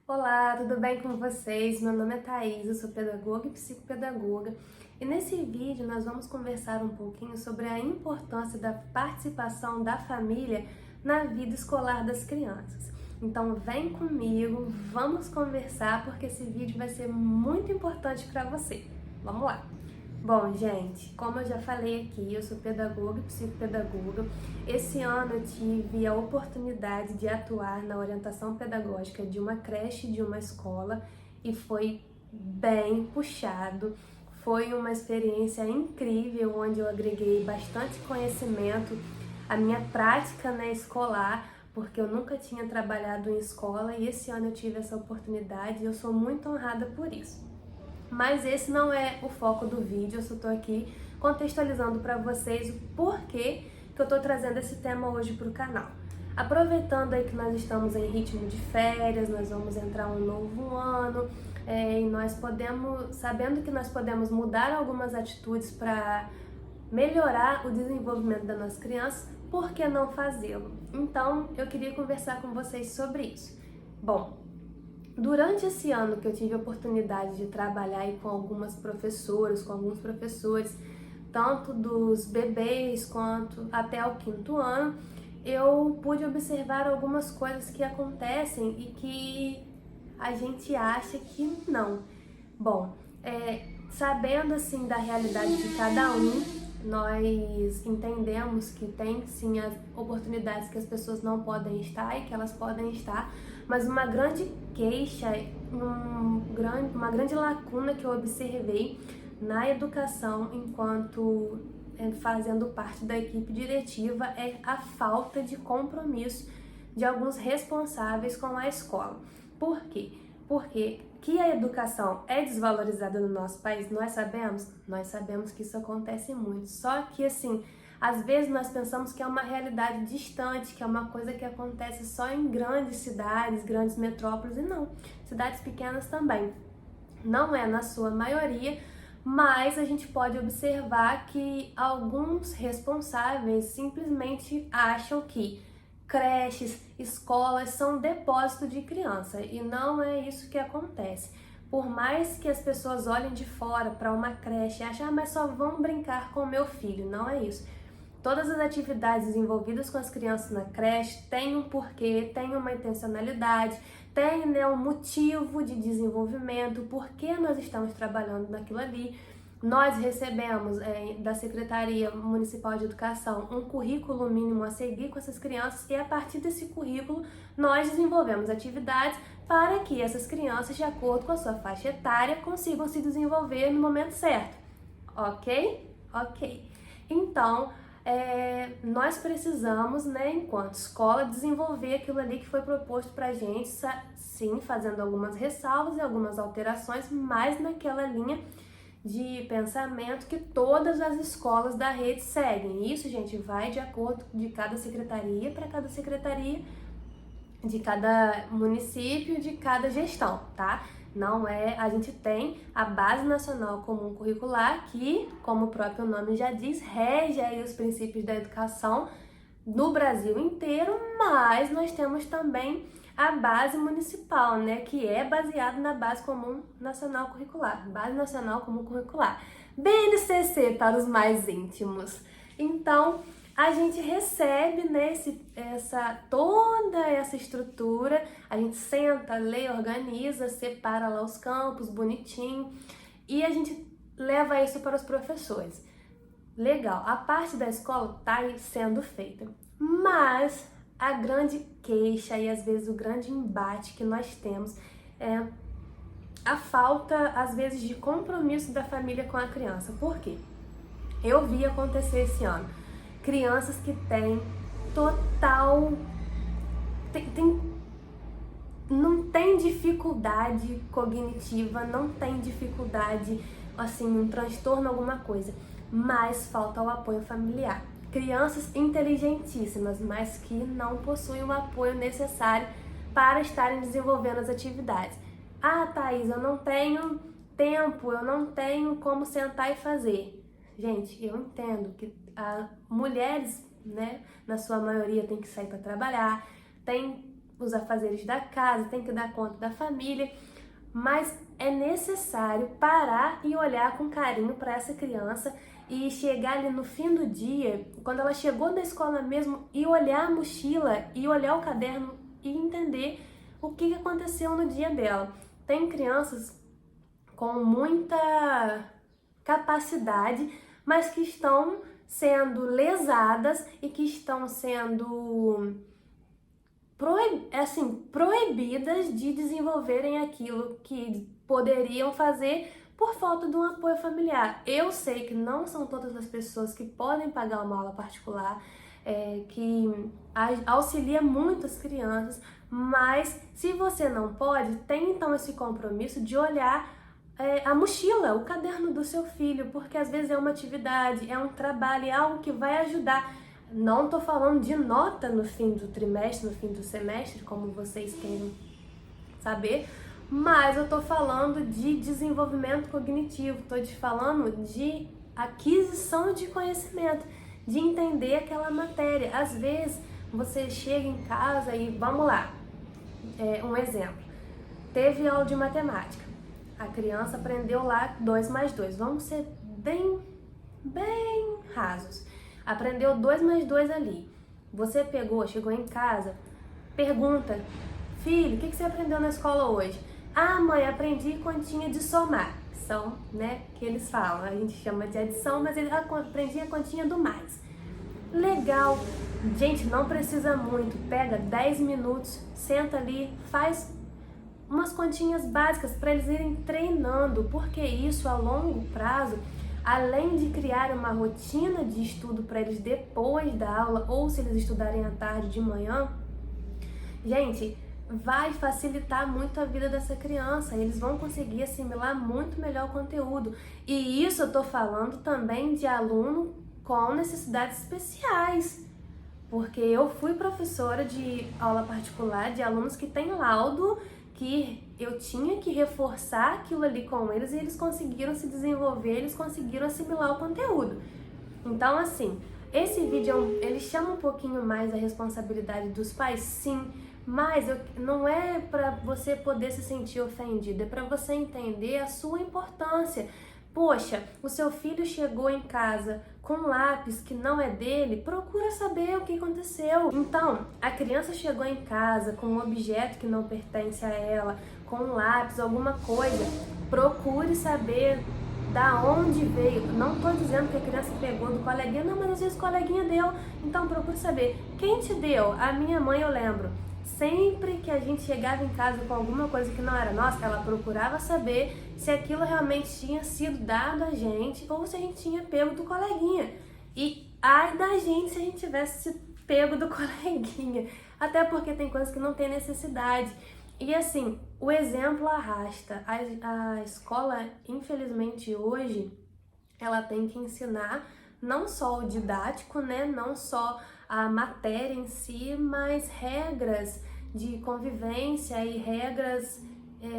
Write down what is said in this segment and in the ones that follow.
Olá, tudo bem com vocês? Meu nome é Thaís, eu sou pedagoga e psicopedagoga e nesse vídeo nós vamos conversar um pouquinho sobre a importância da participação da família na vida escolar das crianças. Então vem comigo, vamos conversar porque esse vídeo vai ser muito importante para você. Vamos lá! Bom, gente, como eu já falei aqui, eu sou pedagoga e psicopedagoga. Esse ano eu tive a oportunidade de atuar na orientação pedagógica de uma creche, de uma escola, e foi bem puxado. Foi uma experiência incrível, onde eu agreguei bastante conhecimento, a minha prática, né, escolar, porque eu nunca tinha trabalhado em escola e esse ano eu tive essa oportunidade e eu sou muito honrada por isso. Mas esse não é o foco do vídeo, eu só tô aqui contextualizando para vocês o porquê que eu tô trazendo esse tema hoje para o canal. Aproveitando aí que nós estamos em ritmo de férias, nós vamos entrar um novo ano, e nós podemos, sabendo que nós podemos mudar algumas atitudes para melhorar o desenvolvimento das nossas crianças, por que não fazê-lo? Então, eu queria conversar com vocês sobre isso. Bom, durante esse ano que eu tive a oportunidade de trabalhar aí com algumas professoras, com alguns professores, tanto dos bebês quanto até o quinto ano, eu pude observar algumas coisas que acontecem e que a gente acha que não. Bom, sabendo assim da realidade de cada um, nós entendemos que tem sim as oportunidades que as pessoas não podem estar e que elas podem estar, mas uma grande queixa, uma grande lacuna que eu observei na educação enquanto fazendo parte da equipe diretiva é a falta de compromisso de alguns responsáveis com a escola. Por quê? Porque que a educação é desvalorizada no nosso país, nós sabemos que isso acontece muito. Só que assim, às vezes nós pensamos que é uma realidade distante, que é uma coisa que acontece só em grandes cidades, grandes metrópoles, e não, cidades pequenas também. Não é na sua maioria, mas a gente pode observar que alguns responsáveis simplesmente acham que creches, escolas são depósito de criança e não é isso que acontece. Por mais que as pessoas olhem de fora para uma creche e achem, mas só vão brincar com meu filho, não é isso. Todas as atividades envolvidas com as crianças na creche têm um porquê, têm uma intencionalidade, tem, né, um motivo de desenvolvimento, por que nós estamos trabalhando naquilo ali. Nós recebemos da Secretaria Municipal de Educação um currículo mínimo a seguir com essas crianças e a partir desse currículo nós desenvolvemos atividades para que essas crianças, de acordo com a sua faixa etária, consigam se desenvolver no momento certo. Ok? Ok. Então, nós precisamos, né, enquanto escola, desenvolver aquilo ali que foi proposto para a gente, sim, fazendo algumas ressalvas e algumas alterações, mas naquela linha de pensamento que todas as escolas da rede seguem. Isso, gente, vai de acordo de cada secretaria para cada secretaria, de cada município, de cada gestão, tá? Não é, a gente tem a Base Nacional Comum Curricular, que, como o próprio nome já diz, rege aí os princípios da educação no Brasil inteiro, mas nós temos também a base municipal, né, que é baseada na Base Comum Nacional Curricular, Base Nacional Comum Curricular, BNCC para os mais íntimos. Então, a gente recebe, né, toda essa estrutura, a gente senta, lê, organiza, separa lá os campos bonitinho e a gente leva isso para os professores. Legal, a parte da escola está sendo feita, mas a grande queixa e às vezes o grande embate que nós temos é a falta, às vezes, de compromisso da família com a criança. Por quê? Eu vi acontecer esse ano crianças que têm total. Não tem dificuldade cognitiva, não tem dificuldade, assim, um transtorno, alguma coisa, mas falta o apoio familiar. Crianças inteligentíssimas, mas que não possuem o apoio necessário para estarem desenvolvendo as atividades. Ah, Thaís, eu não tenho tempo, eu não tenho como sentar e fazer. Gente, eu entendo que mulheres, né, na sua maioria, têm que sair para trabalhar, tem os afazeres da casa, tem que dar conta da família, mas é necessário parar e olhar com carinho para essa criança e chegar ali no fim do dia, quando ela chegou da escola mesmo, e olhar a mochila e olhar o caderno e entender o que aconteceu no dia dela. Tem crianças com muita capacidade, mas que estão sendo lesadas e que estão sendo proibidas de desenvolverem aquilo que poderiam fazer por falta de um apoio familiar. Eu sei que não são todas as pessoas que podem pagar uma aula particular, que auxilia muito as crianças, mas se você não pode, tem então esse compromisso de olhar a mochila, o caderno do seu filho, porque às vezes é uma atividade, é um trabalho, é algo que vai ajudar. Não tô falando de nota no fim do trimestre, no fim do semestre, como vocês querem saber, mas eu tô falando de desenvolvimento cognitivo, tô te falando de aquisição de conhecimento, de entender aquela matéria. Às vezes você chega em casa e, vamos lá, um exemplo, teve aula de matemática, a criança aprendeu lá 2 mais 2, vamos ser bem rasos. Aprendeu 2 mais 2 ali. Você chegou em casa, pergunta: filho, o que você aprendeu na escola hoje? Ah, mãe, aprendi continha de somar. São, que eles falam, a gente chama de adição, mas ele aprendi a continha do mais. Legal. Gente, não precisa muito. Pega 10 minutos, senta ali, faz umas continhas básicas para eles irem treinando, porque isso a longo prazo, além de criar uma rotina de estudo para eles depois da aula, ou se eles estudarem à tarde, de manhã, gente, vai facilitar muito a vida dessa criança. Eles vão conseguir assimilar muito melhor o conteúdo. E isso eu tô falando também de aluno com necessidades especiais, porque eu fui professora de aula particular de alunos que têm laudo, que eu tinha que reforçar aquilo ali com eles e eles conseguiram se desenvolver, eles conseguiram assimilar o conteúdo. Então, assim, esse vídeo, ele chama um pouquinho mais a responsabilidade dos pais, sim, mas não é para você poder se sentir ofendido, é para você entender a sua importância. Poxa, o seu filho chegou em casa com um lápis que não é dele, procura saber o que aconteceu. Então, a criança chegou em casa com um objeto que não pertence a ela, com um lápis, alguma coisa, procure saber da onde veio. Não estou dizendo que a criança pegou do coleguinha, não, mas às vezes o coleguinha deu. Então, procure saber quem te deu. A minha mãe, eu lembro, sempre que a gente chegava em casa com alguma coisa que não era nossa, ela procurava saber se aquilo realmente tinha sido dado a gente ou se a gente tinha pego do coleguinha. E ai da gente se a gente tivesse pego do coleguinha. Até porque tem coisas que não tem necessidade. E assim, o exemplo arrasta. A escola, infelizmente hoje, ela tem que ensinar não só o didático, não só a matéria em si, mas regras de convivência e regras,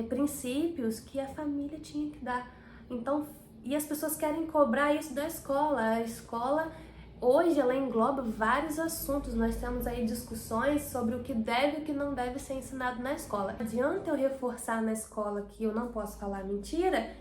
princípios que a família tinha que dar. Então, e as pessoas querem cobrar isso da escola. A escola, hoje, ela engloba vários assuntos. Nós temos aí discussões sobre o que deve e o que não deve ser ensinado na escola. Não adianta eu reforçar na escola que eu não posso falar mentira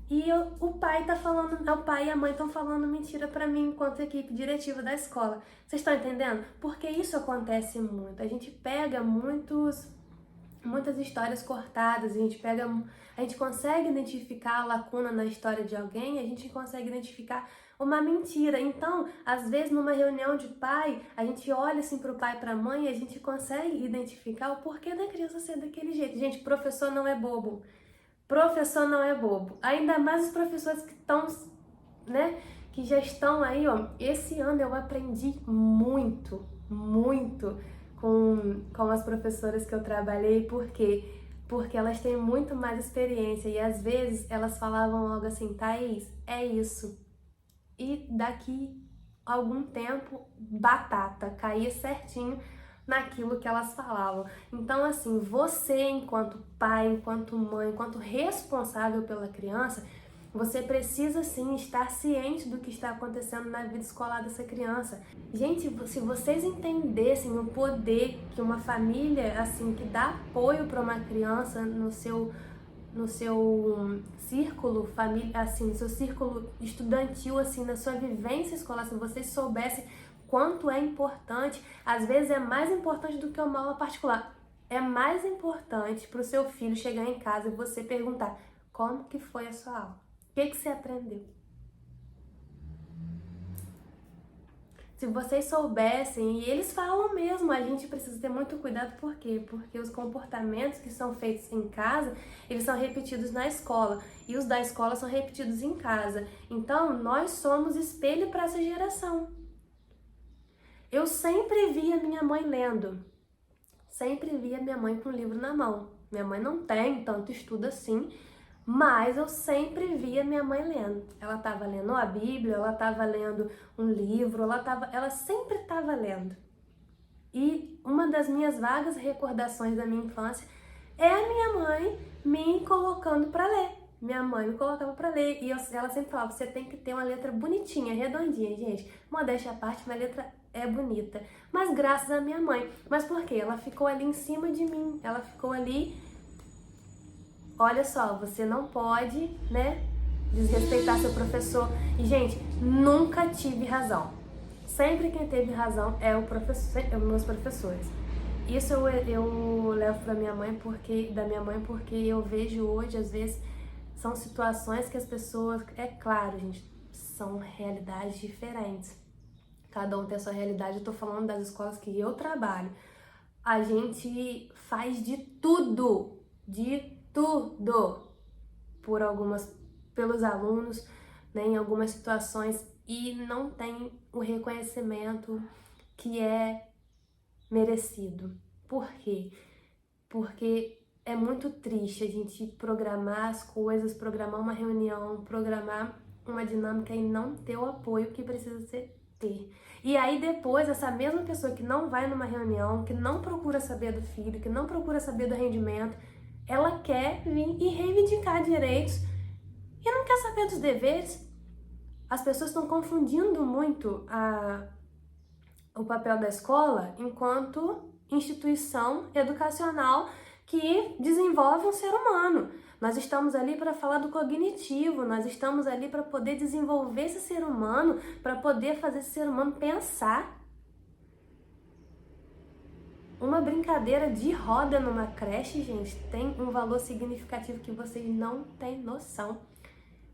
e o pai e a mãe estão falando mentira para mim enquanto equipe diretiva da escola. Vocês estão entendendo? Porque isso acontece muito. A gente pega muitas histórias cortadas, a gente consegue identificar a lacuna na história de alguém, a gente consegue identificar uma mentira. Então, às vezes, numa reunião de pai, a gente olha assim pro pai e pra mãe e a gente consegue identificar o porquê da criança ser daquele jeito. Gente, professor não é bobo. Professor não é bobo. Ainda mais os professores que estão, que já estão aí, ó. Esse ano eu aprendi muito com as professoras que eu trabalhei. Por quê? Porque elas têm muito mais experiência e às vezes elas falavam logo assim: Thaís, é isso. E daqui a algum tempo, batata, caía certinho naquilo que elas falavam. Então, assim, você, enquanto pai, enquanto mãe, enquanto responsável pela criança, Você precisa sim estar ciente do que está acontecendo na vida escolar dessa criança. Gente, se vocês entendessem o poder que uma família assim que dá apoio para uma criança no seu círculo família, assim, no seu círculo estudantil, assim, na sua vivência escolar, se vocês soubessem quanto é importante, às vezes é mais importante do que uma aula particular. É mais importante para o seu filho chegar em casa e você perguntar: como que foi a sua aula? O que você aprendeu? Se vocês soubessem, e eles falam mesmo, a gente precisa ter muito cuidado, por quê? Porque os comportamentos que são feitos em casa, eles são repetidos na escola, e os da escola são repetidos em casa. Então, nós somos espelho para essa geração. Eu sempre via minha mãe lendo, sempre via minha mãe com o livro na mão. Minha mãe não tem tanto estudo assim, mas eu sempre via minha mãe lendo. Ela estava lendo a Bíblia, ela estava lendo um livro, ela sempre estava lendo. E uma das minhas vagas recordações da minha infância é a minha mãe me colocando para ler. Minha mãe me colocava para ler e ela sempre falava: você tem que ter uma letra bonitinha, redondinha, gente. Modéstia à parte, minha letra é bonita. Mas graças à minha mãe. Mas por quê? Ela ficou ali em cima de mim. Ela ficou ali. Olha só, você não pode, né, desrespeitar seu professor. E, gente, nunca tive razão. Sempre quem teve razão é o professor, meus professores. Isso eu levo da minha mãe porque eu vejo hoje, às vezes, são situações que as pessoas, é claro, gente, são realidades diferentes. Cada um tem a sua realidade. Eu tô falando das escolas que eu trabalho. A gente faz de tudo pelos alunos, né, em algumas situações, e não tem o reconhecimento que é merecido. Por quê? Porque é muito triste a gente programar as coisas, programar uma reunião, programar uma dinâmica e não ter o apoio que precisa ter. E aí depois, essa mesma pessoa que não vai numa reunião, que não procura saber do filho, que não procura saber do rendimento, ela quer vir e reivindicar direitos e não quer saber dos deveres. As pessoas estão confundindo muito o papel da escola enquanto instituição educacional que desenvolve um ser humano. Nós estamos ali para falar do cognitivo, nós estamos ali para poder desenvolver esse ser humano, para poder fazer esse ser humano pensar. Uma brincadeira de roda numa creche, gente, tem um valor significativo que vocês não têm noção.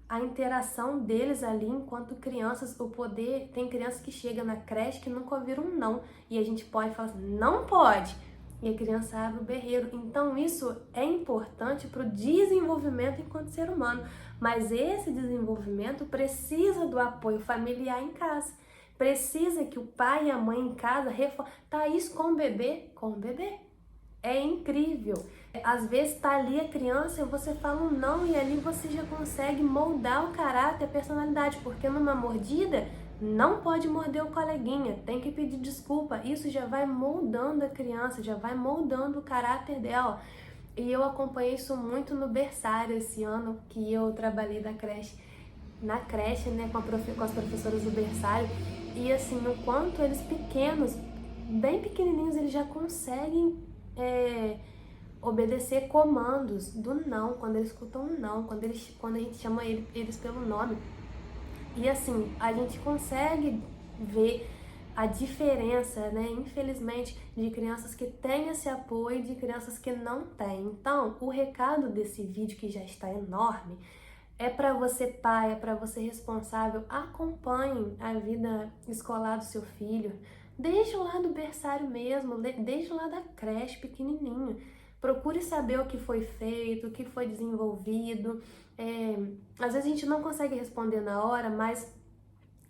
A interação deles ali enquanto crianças, o poder, tem crianças que chegam na creche que nunca ouviram um não, e a gente pode falar assim: não pode, e a criança abre o berreiro. Então isso é importante para o desenvolvimento enquanto ser humano, mas esse desenvolvimento precisa do apoio familiar em casa, precisa que o pai e a mãe em casa Thaís com o bebê, é incrível. Às vezes tá ali a criança e você fala um não, e ali você já consegue moldar o caráter, a personalidade, porque numa mordida não pode morder o coleguinha, tem que pedir desculpa. Isso já vai moldando a criança, já vai moldando o caráter dela. E eu acompanhei isso muito no berçário esse ano que eu trabalhei na creche, né, com as professoras do berçário. E assim, o quanto eles pequenos, bem pequenininhos, eles já conseguem obedecer comandos do não, quando eles escutam um não, quando a gente chama eles pelo nome. E assim, a gente consegue ver a diferença, né, infelizmente, de crianças que têm esse apoio e de crianças que não têm. Então, o recado desse vídeo, que já está enorme, é para você pai, é para você responsável: acompanhe a vida escolar do seu filho, desde lá do berçário mesmo, desde lá da creche pequenininho. Procure saber o que foi feito, o que foi desenvolvido. Às vezes a gente não consegue responder na hora, mas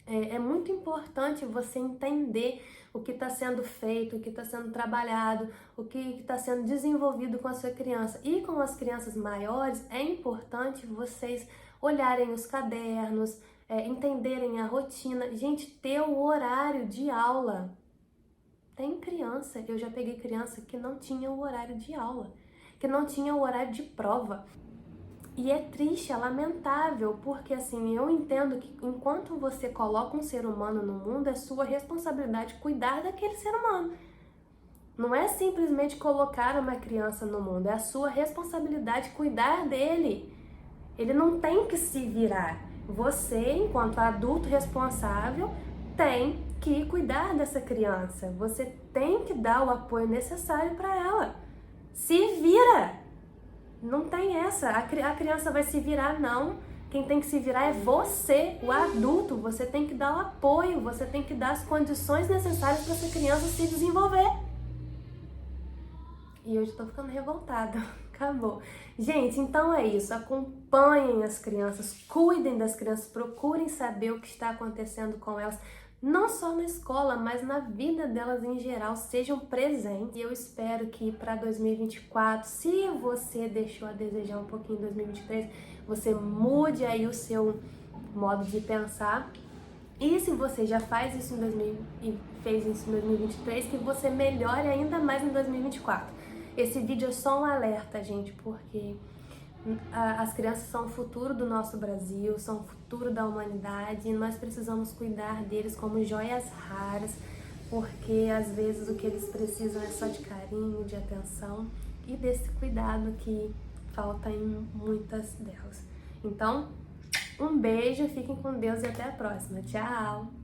é muito importante você entender o que está sendo feito, o que está sendo trabalhado, o que está sendo desenvolvido com a sua criança. E com as crianças maiores, é importante vocês olharem os cadernos, entenderem a rotina. Gente, ter o horário de aula. Tem criança, eu já peguei criança que não tinha o horário de aula, que não tinha o horário de prova. E é triste, é lamentável, porque assim, eu entendo que enquanto você coloca um ser humano no mundo, é sua responsabilidade cuidar daquele ser humano. Não é simplesmente colocar uma criança no mundo, é a sua responsabilidade cuidar dele. Ele não tem que se virar. Você, enquanto adulto responsável, tem que cuidar dessa criança. Você tem que dar o apoio necessário para ela. Se vira! Não tem essa. A criança vai se virar, não. Quem tem que se virar é você, o adulto. Você tem que dar o apoio, você tem que dar as condições necessárias para essa criança se desenvolver. E hoje eu tô ficando revoltada. Acabou. Gente, então é isso. Acompanhem as crianças, cuidem das crianças, procurem saber o que está acontecendo com elas. Não só na escola, mas na vida delas em geral, sejam presentes. E eu espero que para 2024, se você deixou a desejar um pouquinho em 2023, você mude aí o seu modo de pensar. E se você já faz isso e fez isso em 2023, que você melhore ainda mais em 2024. Esse vídeo é só um alerta, gente, porque as crianças são o futuro do nosso Brasil, são o futuro da humanidade e nós precisamos cuidar deles como joias raras, porque às vezes o que eles precisam é só de carinho, de atenção e desse cuidado que falta em muitas delas. Então, um beijo, fiquem com Deus e até a próxima. Tchau!